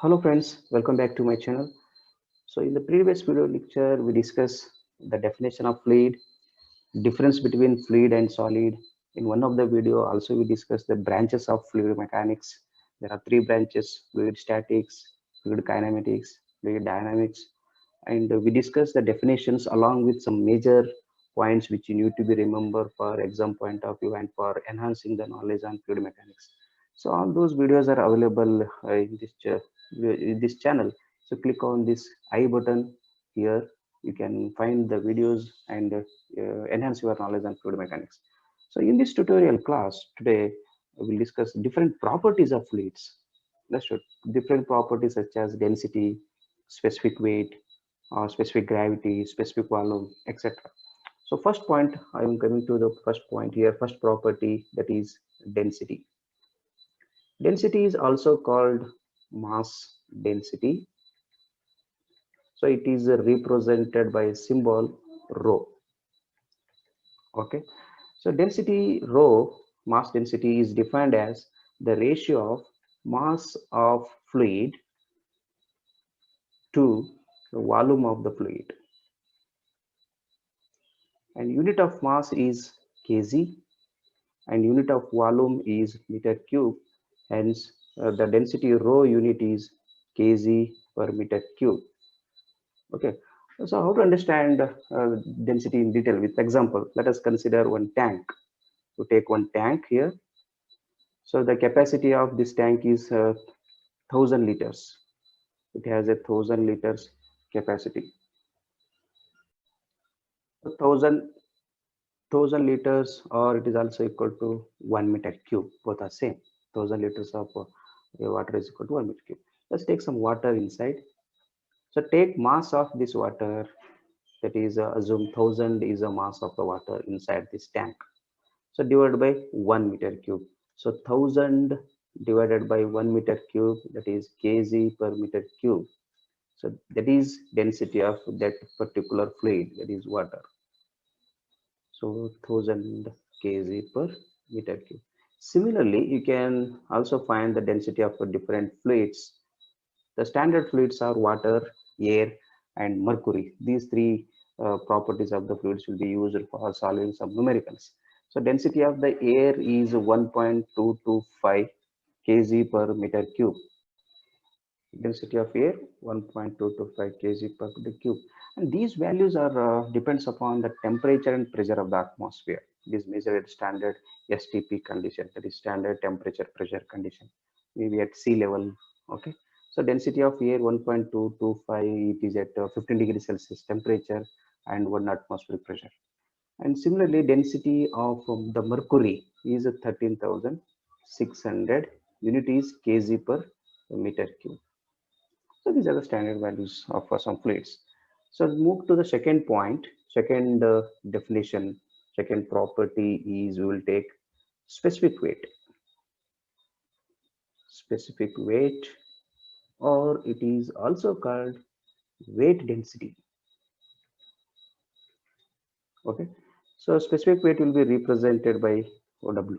Hello friends, welcome back to my channel. So in the previous video lecture, we discussed the definition of fluid, difference between fluid and solid. In one of the video also we discussed the branches of fluid mechanics. There are three branches: fluid statics, fluid kinematics, fluid dynamics, and we discussed the definitions along with some major points which you need to be remember for exam point of view and for enhancing the knowledge on fluid mechanics. So all those videos are available in this channel. So click on this I button here. You can find the videos and enhance your knowledge on fluid mechanics. So in this tutorial class today, we will discuss different properties of fluids. That's right. Different properties such as density, specific weight, specific gravity, specific volume, etc. So first point, I am coming to the first point here, first property, that is density. Density is also called mass density. So it is represented by a symbol rho. Okay. So density rho, mass density, is defined as the ratio of mass of fluid to the volume of the fluid. And unit of mass is kg and unit of volume is meter cube. Hence, the density rho unit is kg per meter cube. Okay. So how to understand density in detail with example? Let us consider one tank. To take one tank here. So the capacity of this tank is 1,000 liters. It has 1,000 liters capacity. 1,000 liters, or it is also equal to 1 meter cube. Both are same. 1,000 liters of water is equal to 1 meter cube. Let's take some water inside. So take mass of this water. That is assume 1,000 is the mass of the water inside this tank. So divided by 1 meter cube. So 1,000 divided by 1 meter cube, that is kg per meter cube. So that is density of that particular fluid, that is water. So 1,000 kg per meter cube. Similarly, you can also find the density of different fluids. The standard fluids are water, air, and mercury. These three properties of the fluids will be used for solving some numericals. So density of the air is 1.225 kg per meter cube. Density of air 1.225 kg per meter cube. And these values are depends upon the temperature and pressure of the atmosphere. It is measured at standard STP condition, that is standard temperature pressure condition, maybe at sea level. Okay. So density of air 1.225, it is at 15 degrees Celsius temperature and 1 atmospheric pressure. And similarly, density of the mercury is 13,600 unit is kg per meter cube. So these are the standard values of some fluids. So move to the second point, second definition, second property is we will take specific weight. Specific weight, or it is also called weight density. Okay. So specific weight will be represented by OW.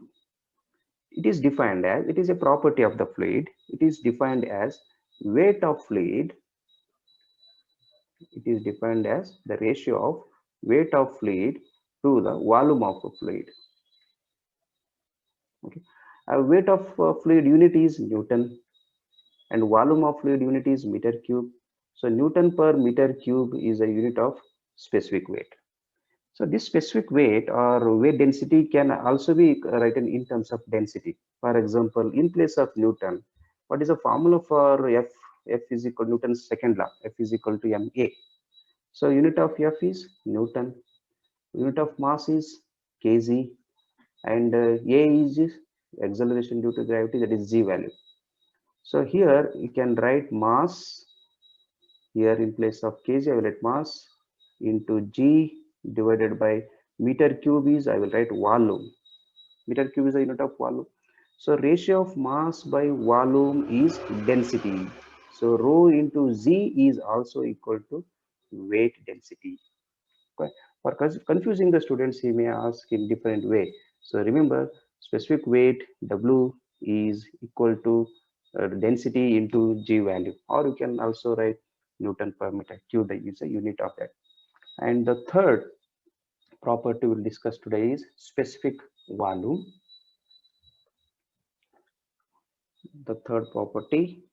It is defined as, it is a property of the fluid. It is defined as weight of fluid. It is defined as the ratio of weight of fluid to the volume of a fluid. Okay. Weight of fluid unit is Newton and volume of fluid unit is meter cube. So Newton per meter cube is a unit of specific weight. So this specific weight or weight density can also be written in terms of density. For example, in place of Newton, what is the formula for F? F is equal to Newton's second law. F is equal to ma. So unit of F is Newton. Unit of mass is kg, and A is acceleration due to gravity, that is g value. So here you can write mass here in place of kg. I will write mass into g divided by meter cube is, I will write volume. Meter cube is a unit of volume. So ratio of mass by volume is density. So rho into z is also equal to weight density. Okay. For confusing the students, he may ask in different way. So remember, specific weight W is equal to density into G value, or you can also write Newton per meter cube is a unit of that. And the third property we'll discuss today is specific volume. The third property,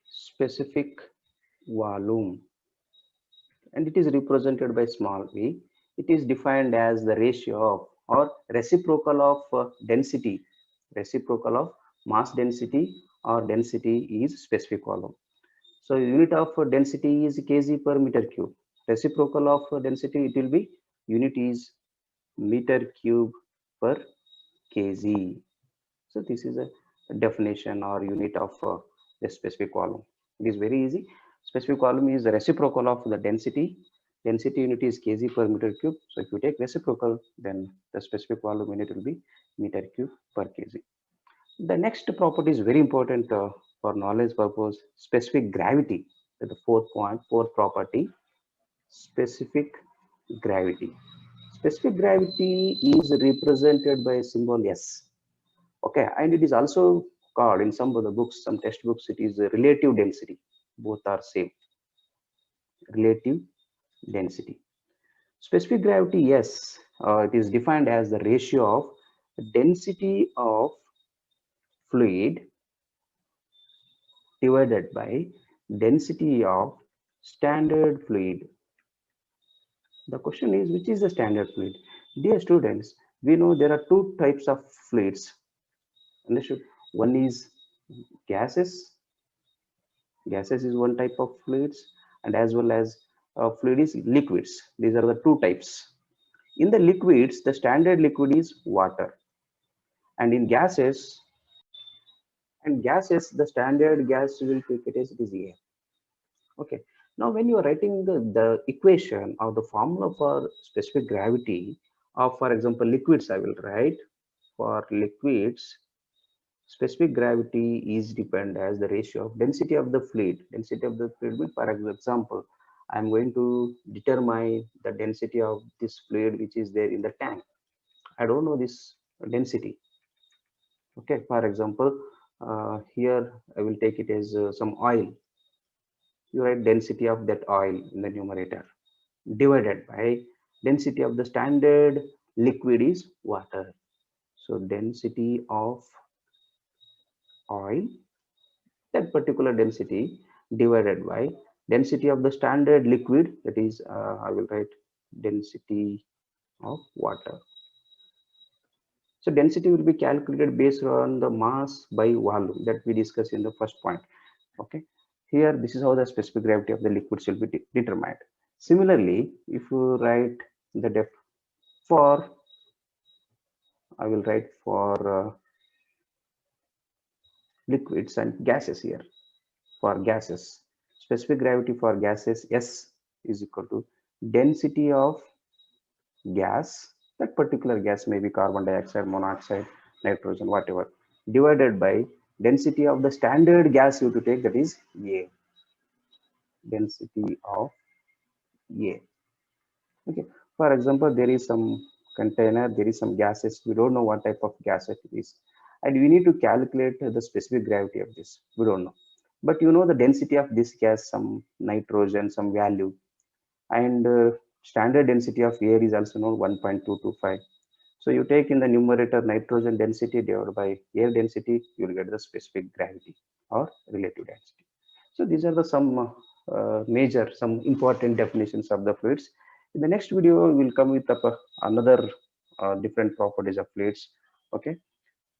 specific volume, and it is represented by small v. It is defined as the ratio of or reciprocal of density, reciprocal of mass density or density is specific volume. So unit of density is kg per meter cube. Reciprocal of density, it will be unit is meter cube per kg. So this is a definition or unit of the specific volume. It is very easy. Specific volume is the reciprocal of the density. Density unit is kg per meter cube. So if you take reciprocal, then the specific volume unit will be meter cube per kg. The next property is very important for knowledge purpose, specific gravity. The fourth point, fourth property, specific gravity. Specific gravity is represented by a symbol S. Okay, and it is also called in some of the books, some textbooks, it is a relative density. Both are same. Relative density. Specific gravity, yes, it is defined as the ratio of density of fluid divided by density of standard fluid. The question is, which is the standard fluid? Dear students, we know there are two types of fluids. Understood? One is gases. Gases is one type of fluids, and as well as fluid is liquids. These are the two types. In the liquids, the standard liquid is water, and in gases, the standard gas will take it as it is air. Okay. Now, when you are writing the equation or the formula for specific gravity of, for example, liquids, I will write for liquids, specific gravity is depend as the ratio of density of the fluid. Density of the fluid means, for example, I'm going to determine the density of this fluid which is there in the tank. I don't know this density. Okay, for example, here I will take it as some oil. You write density of that oil in the numerator divided by density of the standard liquid is water. So density of oil, that particular density divided by density of the standard liquid, that is I will write density of water. So density will be calculated based on the mass by volume that we discussed in the first point. Okay, here this is how the specific gravity of the liquids will be determined. Similarly, if you write the depth for, I will write for liquids and gases here. For gases, specific gravity for gases S is equal to density of gas, that particular gas may be carbon dioxide, monoxide, nitrogen, whatever, divided by density of the standard gas you have to take, that is A. Density of A. Okay. For example, there is some container, there is some gases, we don't know what type of gas it is, and we need to calculate the specific gravity of this. We don't know, but you know the density of this gas, some nitrogen, some value, and standard density of air is also known 1.225. So you take in the numerator nitrogen density divided by air density, you will get the specific gravity or relative density. So these are the some major, some important definitions of the fluids. In the next video, we will come with another different properties of fluids. Okay.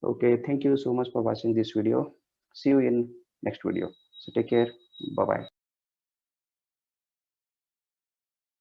Okay. Thank you so much for watching this video. See you in next video. So take care. Bye bye.